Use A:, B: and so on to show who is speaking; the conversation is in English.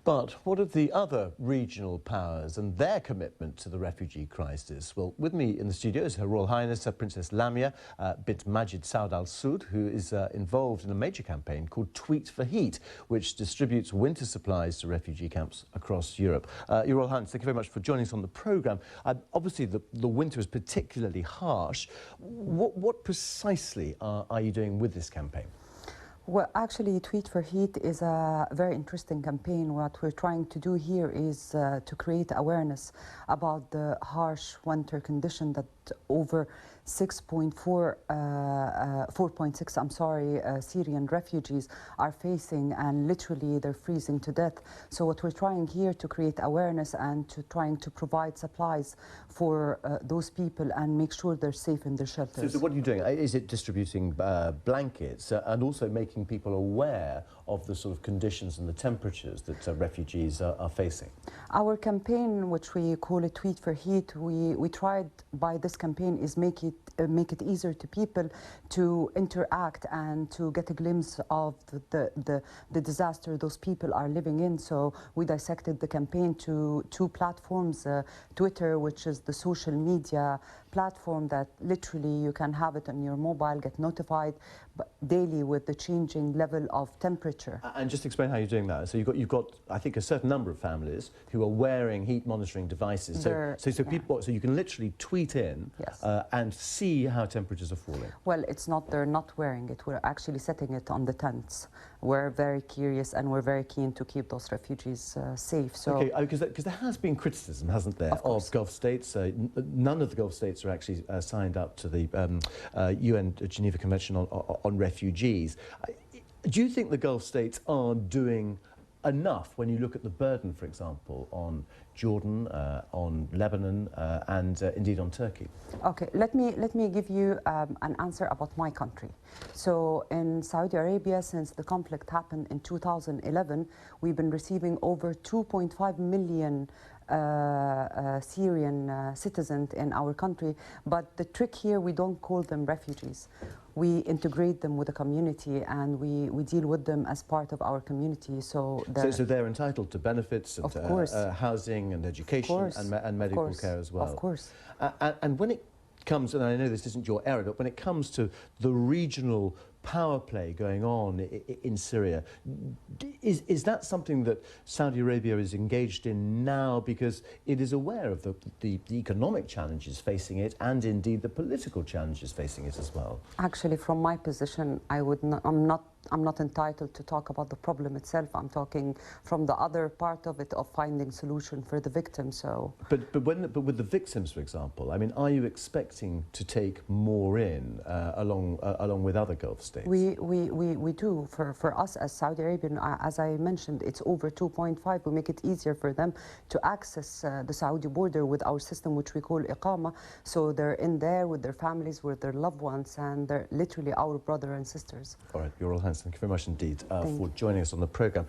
A: But what of the other regional powers and their commitment to the refugee crisis? Well, with me in the studio is Her Royal Highness Princess Lamia, bint Majed Alsaud, who is involved in a major campaign called Tweet for Heat, which distributes winter supplies to refugee camps across Europe. Your Royal Highness, thank you very much for joining us on the programme. Obviously, the winter is particularly harsh. What precisely are you doing with this campaign?
B: Well, actually, Tweet for Heat is a very interesting campaign. What we're trying to do here is to create awareness about the harsh winter condition that over 4.6 Syrian refugees are facing, and literally they're freezing to death. So what we're trying here to create awareness and trying to provide supplies for those people and make sure they're safe in their shelters.
A: So what are you doing? Is it distributing blankets and also making people aware of the sort of conditions and the temperatures that refugees are facing?
B: Our campaign, which we call it Tweet for Heat, we tried by this campaign is make it easier to people to interact and to get a glimpse of the disaster those people are living in. So we dissected the campaign to two platforms, Twitter, which is the social media platform that literally you can have it on your mobile, get notified daily with the changing level of temperature.
A: And just explain how you're doing that. So you've got I think a certain number of families who are wearing heat monitoring devices. So people, so you can literally tweet in,
B: yes,
A: and see how temperatures are falling.
B: Well, it's not they're not wearing it. We're actually setting it on the tents. We're very curious and we're very keen to keep those refugees safe. So
A: okay, because there has been criticism, hasn't there, of Gulf states. None of the Gulf states are actually signed up to the UN Geneva Convention on Refugees. Do you think the Gulf states are doing enough when you look at the burden, for example, on Jordan, on Lebanon, and indeed on Turkey?
B: Okay, let me give you an answer about my country. So in Saudi Arabia, since the conflict happened in 2011, we've been receiving over 2.5 million Syrian citizens in our country. But the trick here, we don't call them refugees. We integrate them with the community and we deal with them as part of our community. So
A: they're entitled to benefits and housing and education and medical care as well.
B: Of course.
A: And when it comes, and I know this isn't your area, but when it comes to the regional power play going on in Syria, is that something that Saudi Arabia is engaged in now because it is aware of the economic challenges facing it and indeed the political challenges facing it as well?
B: Actually, from my position, I'm not entitled to talk about the problem itself. I'm talking from the other part of it, of finding solution for the victims. So,
A: but with the victims, for example, I mean, are you expecting to take more in along with other Gulf states?
B: We do. For us as Saudi Arabian, as I mentioned, it's over 2.5. We make it easier for them to access the Saudi border with our system, which we call Iqama. So they're in there with their families, with their loved ones, and they're literally our brother and sisters.
A: All right, Your Royal Highness, thank you very much indeed for joining us on the programme.